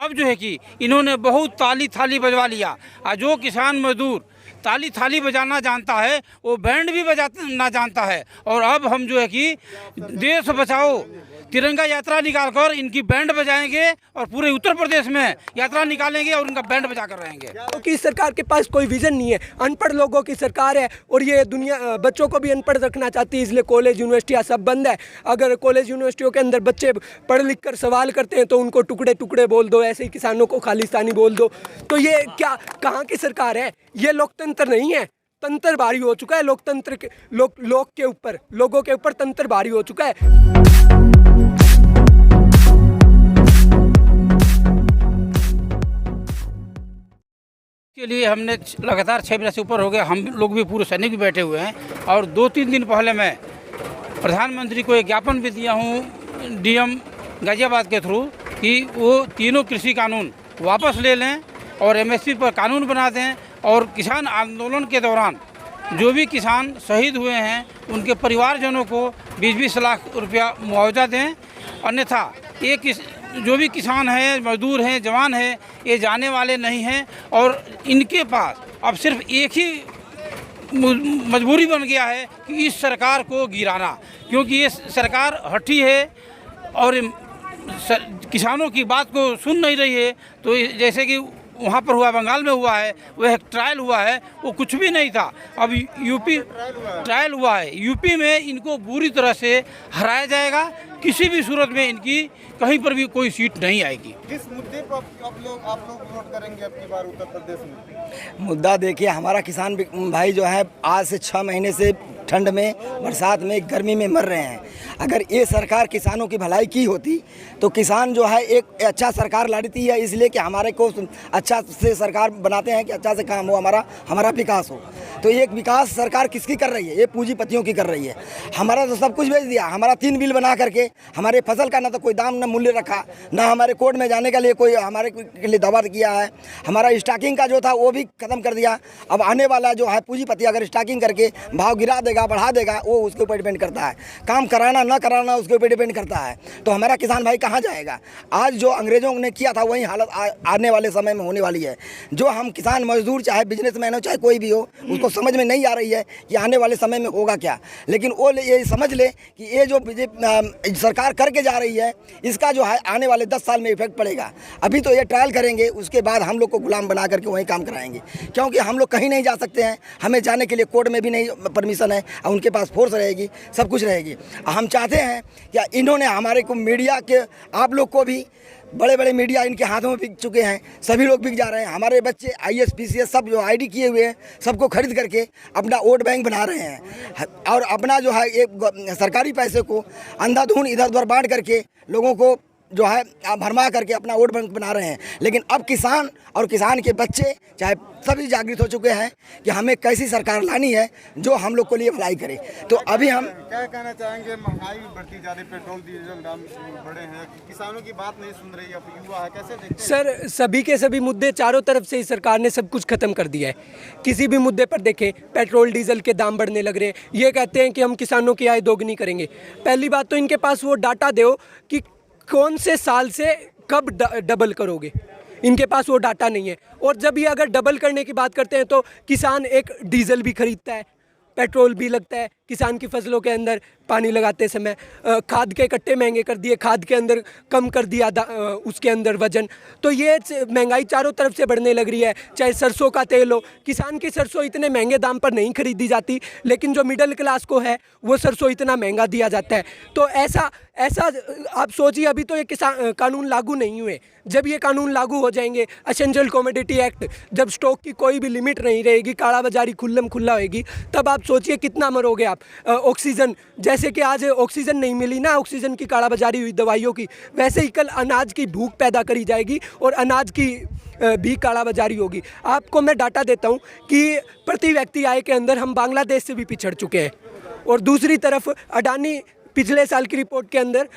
अब जो है कि इन्होंने बहुत ताली थाली बजवा लिया। और जो किसान मजदूर ताली थाली बजाना जानता है वो बैंड भी बजाना जानता है। और अब हम जो है कि देश बचाओ तिरंगा यात्रा निकालकर इनकी बैंड बजाएंगे और पूरे उत्तर प्रदेश में यात्रा निकालेंगे और उनका बैंड बजा कर रहेंगे। क्योंकि सरकार के पास कोई विजन नहीं है, अनपढ़ लोगों की सरकार है और ये दुनिया बच्चों को भी अनपढ़ रखना चाहती है, इसलिए कॉलेज यूनिवर्सिटियाँ सब बंद है। अगर कॉलेज यूनिवर्सिटियों के अंदर बच्चे पढ़ लिख कर सवाल करते हैं तो उनको टुकड़े टुकड़े बोल दो, ऐसे ही किसानों को खालिस्तानी बोल दो। तो ये क्या कहाँ की सरकार है? ये लोकतंत्र नहीं है, तंत्र भारी हो चुका है। लोकतंत्र के लोग के ऊपर, लोगों के ऊपर तंत्र भारी हो चुका है। के लिए हमने लगातार 6 महीने से ऊपर हो गया, हम लोग भी पूरे सैनिक भी बैठे हुए हैं। और 2-3 दिन पहले मैं प्रधानमंत्री को एक ज्ञापन भी दिया हूँ डीएम गाजियाबाद के थ्रू कि वो तीनों कृषि कानून वापस ले लें और एमएसपी पर कानून बना दें। और किसान आंदोलन के दौरान जो भी किसान शहीद हुए हैं उनके परिवारजनों को 20-20 लाख रुपया मुआवजा दें। अन्यथा जो भी किसान हैं, मजदूर हैं, जवान हैं, ये जाने वाले नहीं हैं। और इनके पास अब सिर्फ एक ही मजबूरी बन गया है कि इस सरकार को गिराना, क्योंकि ये सरकार हठी है और किसानों की बात को सुन नहीं रही है। तो जैसे कि वहाँ पर हुआ, बंगाल में हुआ है, वह एक ट्रायल हुआ है, वो कुछ भी नहीं था। अब यूपी ट्रायल हुआ है, यूपी में इनको बुरी तरह से हराया जाएगा। किसी भी सूरत में इनकी कहीं पर भी कोई सीट नहीं आएगी। किस मुद्दे पर आप लोग वोट करेंगे अब की बार उत्तर प्रदेश में? मुद्दा देखिए, हमारा किसान भाई जो है आज से 6 महीने से ठंड में, बरसात में, गर्मी में मर रहे हैं। अगर ये सरकार किसानों की भलाई की होती तो किसान जो है एक अच्छा सरकार लाती है, इसलिए कि हमारे को अच्छा से सरकार बनाते हैं कि अच्छा से काम हो, हमारा विकास हो। तो ये विकास सरकार किसकी कर रही है? ये पूंजीपतियों की कर रही है। हमारा तो सब कुछ बेच दिया। हमारा 3 बिल बना करके हमारे फसल का ना तो कोई दाम, ना मूल्य रखा, ना हमारे कोर्ट में जाने के लिए कोई हमारे के लिए दावा किया है। हमारा स्टॉकिंग का जो था वो भी खत्म कर दिया। अब आने वाला जो है पूंजीपति अगर स्टॉकिंग करके भाव गिरा देगा, बढ़ा देगा, वो उसके ऊपर डिपेंड करता है। काम कराना ना कराना उसके ऊपर डिपेंड करता है। तो हमारा किसान भाई कहाँ जाएगा? आज जो अंग्रेजों ने किया था वही हालत आने वाले समय में होने वाली है। जो हम किसान मजदूर, चाहे बिजनेसमैन हो, चाहे कोई भी हो, उसको समझ में नहीं आ रही है कि आने वाले समय में होगा क्या। लेकिन वो ये समझ ले कि ये जो सरकार करके जा रही है इसका जो है आने वाले 10 साल में इफेक्ट पड़ेगा। अभी तो ये ट्रायल करेंगे, उसके बाद हम लोग को गुलाम बना करके वहीं काम कराएंगे, क्योंकि हम लोग कहीं नहीं जा सकते हैं। हमें जाने के लिए कोर्ट में भी नहीं परमिशन है, उनके पास फोर्स रहेगी, सब कुछ रहेगी। हम चाहते हैं कि इन्होंने हमारे को मीडिया के, आप लोग को भी, बड़े बड़े मीडिया इनके हाथों में बिक चुके हैं, सभी लोग बिक जा रहे हैं। हमारे बच्चे IAS PCS सब जो ID किए हुए हैं सबको खरीद करके अपना वोट बैंक बना रहे हैं और अपना जो है एक सरकारी पैसे को अंधाधुंध इधर उधर बांट करके लोगों को जो है भरमा करके अपना वोट बैंक बना रहे हैं। लेकिन अब किसान और किसान के बच्चे चाहे सभी जागृत हो चुके हैं कि हमें कैसी सरकार लानी है जो हम लोग को लिए भलाई करे। तो अभी हम क्या कहना चाहेंगे? महंगाई बढ़ती जा रही, पेट्रोल डीजल दाम बढ़े हैं, किसानों की बात नहीं सुन रही, अब युवा है, कैसे देखते हैं? सर, सभी के सभी मुद्दे, चारों तरफ से इस सरकार ने सब कुछ खत्म कर दिया है। किसी भी मुद्दे पर देखें, पेट्रोल डीजल के दाम बढ़ने लग रहे हैं। ये कहते हैं कि हम किसानों की आय दोगुनी करेंगे। पहली बात तो इनके पास वो डाटा दो कि कौन से साल से कब डबल करोगे। इनके पास वो डाटा नहीं है। और जब ये अगर डबल करने की बात करते हैं तो किसान एक डीजल भी खरीदता है, पेट्रोल भी लगता है, किसान की फसलों के अंदर पानी लगाते समय खाद के कट्टे महंगे कर दिए, खाद के अंदर कम कर दिया उसके अंदर वजन। तो ये महंगाई चारों तरफ से बढ़ने लग रही है। चाहे सरसों का तेल हो, किसान की सरसों इतने महंगे दाम पर नहीं खरीदी जाती, लेकिन जो मिडिल क्लास को है वो सरसों इतना महंगा दिया जाता है। तो ऐसा आप सोचिए, अभी तो ये कानून लागू नहीं हुए। जब ये कानून लागू हो जाएंगे, एसेंशियल कमोडिटी एक्ट, जब स्टॉक की कोई भी लिमिट नहीं रहेगी, कालाबाजारी खुल्लम खुल्ला होगी, तब आप सोचिए कितना मरोगे आप। ऑक्सीजन, जैसे कि आज ऑक्सीजन नहीं मिली ना, ऑक्सीजन की कालाबाजारी हुई दवाइयों की, वैसे ही कल अनाज की भूख पैदा करी जाएगी और अनाज की भी कालाबाजारी होगी। आपको मैं डाटा देता हूँ कि प्रति व्यक्ति आय के अंदर हम बांग्लादेश से भी पिछड़ चुके हैं। और दूसरी तरफ अडानी पिछले साल की रिपोर्ट के अंदर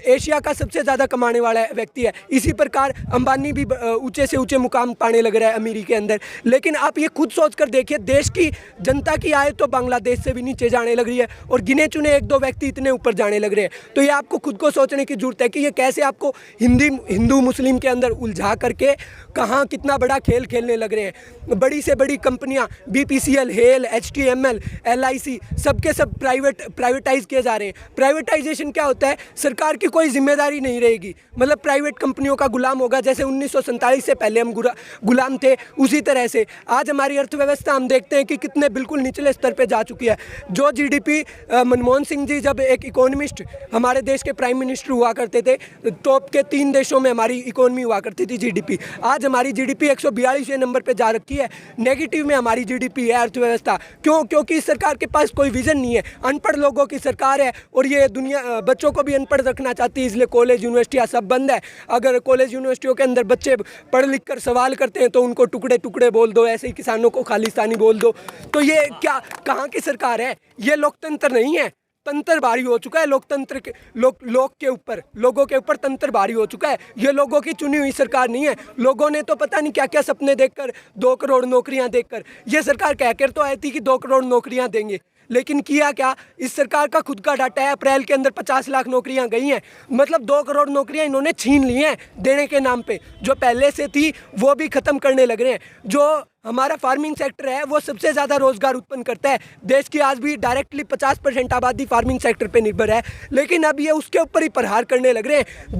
एशिया का सबसे ज़्यादा कमाने वाला व्यक्ति है। इसी प्रकार अंबानी भी ऊंचे से ऊंचे मुकाम पाने लग रहा है अमीरी के अंदर। लेकिन आप ये खुद सोच कर देखिए, देश की जनता की आय तो बांग्लादेश से भी नीचे जाने लग रही है और गिने चुने एक दो व्यक्ति इतने ऊपर जाने लग रहे हैं। तो ये आपको खुद को सोचने की जरूरत है कि ये कैसे आपको हिंदू मुस्लिम के अंदर उलझा करके कहाँ कितना बड़ा खेल खेलने लग रहे हैं। बड़ी से बड़ी कंपनियां BPCL, हेल, HTML, LIC सबके सब प्राइवेटाइज किए जा रहे हैं। प्राइवेटाइजेशन क्या होता है? सरकार की कोई जिम्मेदारी नहीं रहेगी, मतलब प्राइवेट कंपनियों का गुलाम होगा। जैसे 1947 से पहले हम गुलाम थे, उसी तरह से आज हमारी अर्थव्यवस्था हम देखते हैं कि कितने बिल्कुल निचले स्तर पे जा चुकी है। जो GDP मनमोहन सिंह जी जब एक इकोनॉमिस्ट हमारे देश के प्राइम मिनिस्टर हुआ करते थे, टॉप के 3 देशों में हमारी इकोनॉमी हुआ करती थी GDP। आज हमारी GDP 142वें नंबर पे जा रखी है, नेगेटिव में हमारी GDP है अर्थव्यवस्था। क्यों? क्योंकि इस सरकार के पास कोई विजन नहीं है, अनपढ़ लोगों की सरकार है और ये दुनिया बच्चों को भी अनपढ़ रखना चाहती है, इसलिए कॉलेज यूनिवर्सिटियाँ सब बंद है। अगर कॉलेज यूनिवर्सिटियों के अंदर बच्चे पढ़ लिख कर सवाल करते हैं तो उनको टुकड़े टुकड़े बोल दो, ऐसे ही किसानों को खालिस्तानी बोल दो। तो ये क्या कहाँ की सरकार है? ये लोकतंत्र नहीं है, तंत्र भारी हो चुका है। लोकतंत्र के लोग के ऊपर, लोगों के ऊपर तंत्र भारी हो चुका है। ये लोगों की चुनी हुई सरकार नहीं है। लोगों ने तो पता नहीं क्या क्या सपने देखकर 2 करोड़ नौकरियां देखकर, ये सरकार कहकर तो आई थी कि 2 करोड़ नौकरियां देंगे, लेकिन किया क्या? इस सरकार का खुद का डाटा है, अप्रैल के अंदर 50 लाख नौकरियां गई हैं, मतलब 2 करोड़ नौकरियां इन्होंने छीन ली हैं देने के नाम पे। जो पहले से थी वो भी ख़त्म करने लग रहे हैं। जो हमारा फार्मिंग सेक्टर है वो सबसे ज़्यादा रोज़गार उत्पन्न करता है। देश की आज भी डायरेक्टली 50% आबादी फार्मिंग सेक्टर पे निर्भर है, लेकिन अब ये उसके ऊपर ही प्रहार करने लग रहे हैं।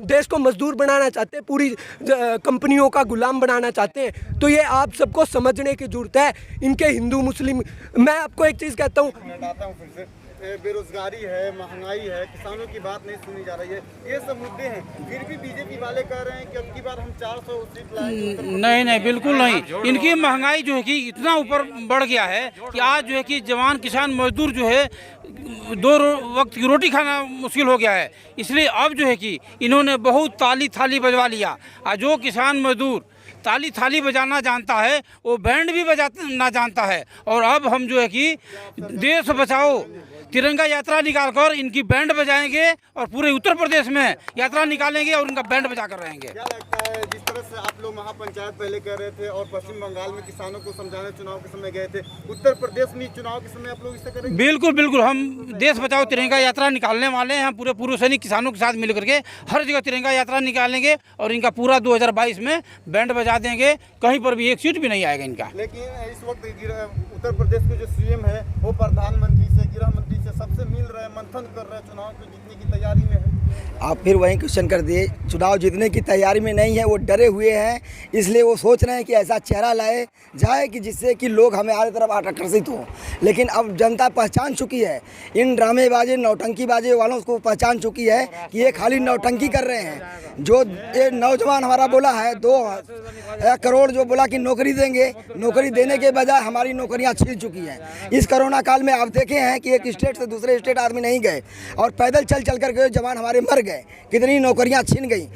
देश को मजदूर बनाना चाहते हैं, पूरी कंपनियों का गुलाम बनाना चाहते हैं। तो ये आप सबको समझने की जरूरत है। इनके हिंदू मुस्लिम, मैं आपको एक चीज़ कहता हूँ, फिर से बेरोजगारी है, महंगाई है, किसानों की बात नहीं सुनी जा रही है, ये सब मुद्दे हैं। फिर भी बीजेपी वाले कह रहे हैं कि अब की बार हम 400 सीट लाएंगे। नहीं, बिल्कुल नहीं। इनकी महंगाई जो है कि इतना ऊपर बढ़ गया है कि आज जो है कि जवान किसान मजदूर जो है 2 वक्त की रोटी खाना मुश्किल हो गया है। इसलिए अब जो है कि इन्होंने बहुत ताली थाली बजवा लिया। और जो किसान मजदूर ताली थाली बजाना जानता है वो बैंड भी बजाना जानता है। और अब हम जो है कि देश बचाओ तिरंगा यात्रा निकालकर इनकी बैंड बजाएंगे और पूरे उत्तर प्रदेश में यात्रा निकालेंगे और उनका बैंड बजा कर रहेंगे। क्या लगता है, जिस तरह से आप लोग महापंचायत पहले कर रहे थे और पश्चिम बंगाल में किसानों को समझाने चुनाव के समय गए थे, उत्तर प्रदेश में चुनाव के समय आप लोग इसे करेंगे? बिल्कुल, हम देश बचाओ तिरंगा यात्रा निकालने वाले हैं। हम पूरे पूर्व सैनिक किसानों के साथ मिल करके हर जगह तिरंगा यात्रा निकालेंगे और इनका पूरा 2022 में बैंड बजा देंगे। कहीं पर भी एक सीट भी नहीं आएगा इनका। लेकिन इस वक्त उत्तर प्रदेश के जो CM है वो प्रधानमंत्री से, गृह मंत्री से सबसे मिल रहे हैं, मंथन कर रहे हैं, चुनाव को जीतने की तैयारी में है। आप फिर वही क्वेश्चन कर दिए। चुनाव जीतने की तैयारी में नहीं है, वो डरे हुए हैं, इसलिए वो सोच रहे हैं कि ऐसा चेहरा लाए जाए कि जिससे कि लोग हमारे तरफ आकर्षित हों। लेकिन अब जनता पहचान चुकी है, इन ड्रामेबाजी नौटंकीबाजी वालों को पहचान चुकी है कि ये खाली नौटंकी कर रहे हैं। जो ये नौजवान हमारा बोला है 2 करोड़ जो बोला कि नौकरी देंगे, नौकरी देने के बजाय हमारी नौकरियां छीन चुकी हैं। इस कोरोना काल में आप देखे हैं कि एक स्टेट से दूसरे स्टेट आदमी नहीं गए और पैदल चल कर गए, जवान हमारे मर गए, कितनी नौकरियां छीन गई।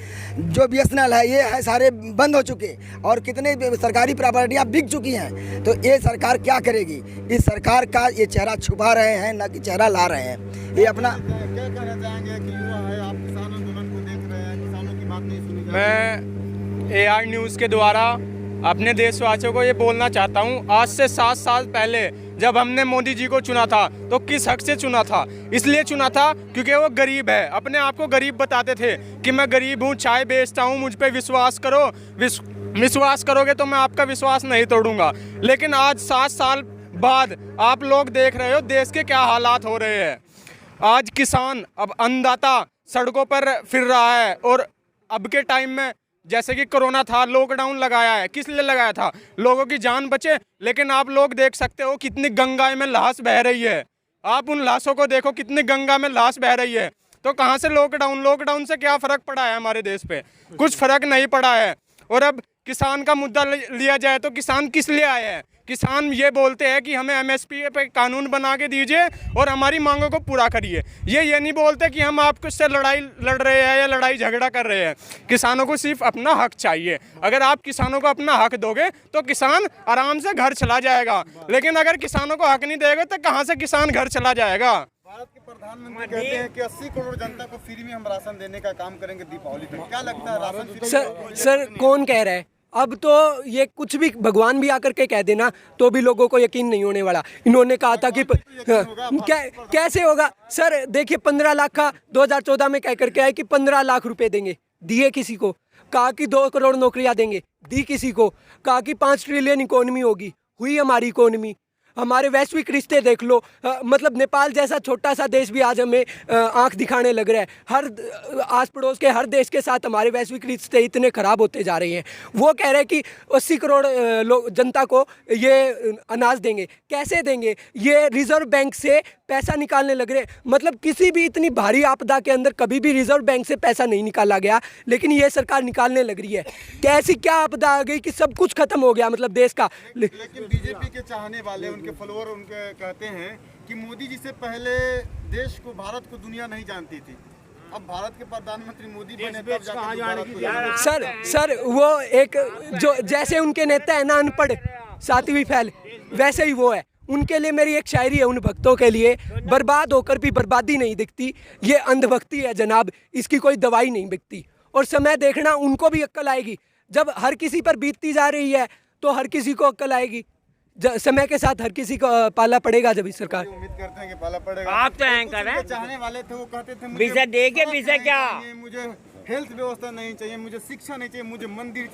जो BSNL है ये है सारे बंद हो चुके और कितने सरकारी प्रॉपर्टियां बिक चुकी हैं। तो ये सरकार क्या करेगी? इस सरकार का ये चेहरा छुपा रहे हैं, न कि चेहरा ला रहे हैं। ये अपना क्या कहना चाहेंगे कि युवा है, आप किसान आंदोलन को देख रहे हैं, किसानों की बात नहीं सुनी जा रही? मैं AR न्यूज़ के द्वारा अपने देशवासियों को ये बोलना चाहता हूँ, आज से 7 साल पहले जब हमने मोदी जी को चुना था तो किस हक से चुना था? इसलिए चुना था क्योंकि वो गरीब है, अपने आप को गरीब बताते थे कि मैं गरीब हूँ, चाय बेचता हूँ, मुझ पे विश्वास करो, विश्वास करोगे तो मैं आपका विश्वास नहीं तोड़ूंगा। लेकिन आज 7 साल बाद आप लोग देख रहे हो देश के क्या हालात हो रहे हैं। आज किसान, अब अन्नदाता सड़कों पर फिर रहा है। और अब के टाइम में जैसे कि कोरोना था, लॉकडाउन लगाया है, किस लिए लगाया था? लोगों की जान बचे। लेकिन आप लोग देख सकते हो कितनी गंगा में लाश बह रही है। आप उन लाशों को देखो, कितनी गंगा में लाश बह रही है। तो कहाँ से लॉकडाउन से क्या फ़र्क पड़ा है हमारे देश पे? कुछ फ़र्क नहीं पड़ा है। और अब किसान का मुद्दा लिया जाए तो किसान किस लिए आए हैं? किसान ये बोलते हैं कि हमें MSP पे कानून बना के दीजिए और हमारी मांगों को पूरा करिए। ये नहीं बोलते कि हम आपको से लड़ाई लड़ रहे हैं या लड़ाई झगड़ा कर रहे हैं। किसानों को सिर्फ अपना हक चाहिए। अगर आप किसानों को अपना हक दोगे तो किसान आराम से घर चला जाएगा। लेकिन अगर किसानों को हक नहीं देगा तो कहाँ से किसान घर चला जाएगा? भारत के प्रधानमंत्री कहते हैं कि 80 करोड़ जनता को फ्री में हम राशन देने का काम करेंगे दीपावली तक, क्या लगता है राशन फ्री? सर कौन कह रहा है? अब तो ये कुछ भी भगवान भी आकर के कह देना तो भी लोगों को यकीन नहीं होने वाला। इन्होंने कहा था कि कैसे होगा सर? देखिए 15 लाख का 2014 में कह करके आए कि 15 लाख रुपए देंगे, दिए किसी को? कहा कि 2 करोड़ नौकरियां देंगे, दी किसी को? कहा कि 5 ट्रिलियन इकोनॉमी होगी, हुई हमारी इकोनॉमी? हमारे वैश्विक रिश्ते देख लो, मतलब नेपाल जैसा छोटा सा देश भी आज हमें आंख दिखाने लग रहा है। हर आस पड़ोस के हर देश के साथ हमारे वैश्विक रिश्ते इतने ख़राब होते जा रहे हैं। वो कह रहे हैं कि 80 करोड़ लोग जनता को ये अनाज देंगे। कैसे देंगे? ये रिजर्व बैंक से पैसा निकालने लग रहे। मतलब किसी भी इतनी भारी आपदा के अंदर कभी भी रिजर्व बैंक से पैसा नहीं निकाला गया, लेकिन ये सरकार निकालने लग रही है। कैसी क्या आपदा आ गई कि सब कुछ खत्म हो गया, मतलब देश का। लेकिन बीजेपी के चाहने वाले, उनके फॉलोअर उनके कहते हैं कि मोदी जी से पहले देश को, भारत को दुनिया नहीं जानती थी, अब भारत के प्रधानमंत्री मोदी बने तब जाकर भारत को जाना। सर वो एक जो जैसे उनके नेता है ना अनपढ़, सातवीं फैल, वैसे ही वो है। उनके लिए मेरी एक शायरी है उन भक्तों के लिए, बर्बाद होकर भी बर्बादी नहीं दिखती, ये अंधभक्ति है जनाब, इसकी कोई दवाई नहीं बिकती। और समय देखना, उनको भी अक्ल आएगी। जब हर किसी पर बीतती जा रही है तो हर किसी को अक्ल आएगी। समय के साथ हर किसी को पाला पड़ेगा। जब इस सरकार उम्मीद करते हैं कि पाला पड़ेगा। आप तो एंकर हैं, चाहने वाले थे, वो कहते थे विषय देके विषय क्या, मुझे हेल्थ व्यवस्था नहीं चाहिए, मुझे शिक्षा नहीं चाहिए, मुझे मंदिर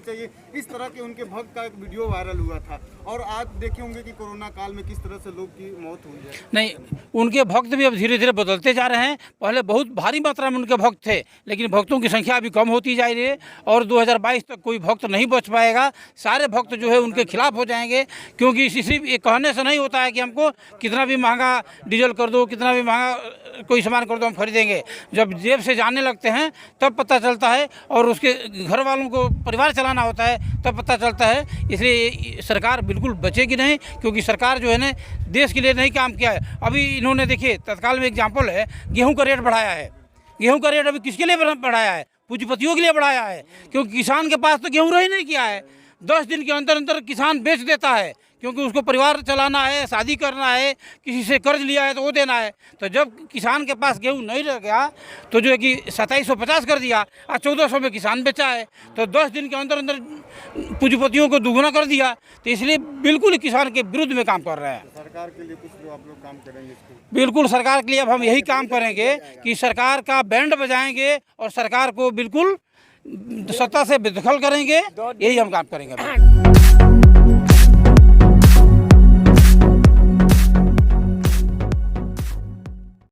चाहिए। इस तरह के उनके भक्त का एक वीडियो वायरल हुआ था। और आज देखे होंगे कि कोरोना काल में किस तरह से लोग की मौत हुई है। नहीं, उनके भक्त भी अब धीरे धीरे बदलते जा रहे हैं। पहले बहुत भारी मात्रा में उनके भक्त थे, लेकिन भक्तों की संख्या अभी कम होती जा रही है और 2022 तक कोई भक्त नहीं बच पाएगा। सारे भक्त जो है उनके खिलाफ हो जाएंगे, क्योंकि सिर्फ ये कहने से नहीं होता है कि हमको कितना भी महंगा डीजल कर दो, कितना भी महंगा कोई सामान कर दो, हम खरीदेंगे। जब जेब से जाने लगते हैं तब पता चलता है, और उसके घर वालों को परिवार चलाना होता है तब पता चलता है। इसलिए सरकार बिल्कुल बचेगी नहीं, क्योंकि सरकार जो है ना देश के लिए नहीं काम किया है। अभी इन्होंने देखिए तत्काल में एग्जाम्पल है, गेहूं का रेट बढ़ाया है। गेहूं का रेट अभी किसके लिए बढ़ाया है? पूंजीपतियों के लिए बढ़ाया है, क्योंकि किसान के पास तो गेहूं रह ही नहीं किया है। 10 दिन के अंदर अंदर किसान बेच देता है, क्योंकि उसको परिवार चलाना है, शादी करना है, किसी से कर्ज लिया है तो वो देना है। तो जब किसान के पास गेहूं नहीं रह गया तो जो है कि 2750 कर दिया, आज 1400 में किसान बेचा है। तो 10 दिन के अंदर अंदर पूंजीपतियों को दुगुना कर दिया। तो इसलिए बिल्कुल किसान के विरुद्ध में काम कर रहे हैं। सरकार के लिए कुछ जो आप लोग काम करेंगे इसको? बिल्कुल सरकार के लिए अब हम यही काम करेंगे कि सरकार का बैंड बजाएंगे और सरकार को बिल्कुल सत्ता से बेदखल करेंगे। यही हम काम करेंगे।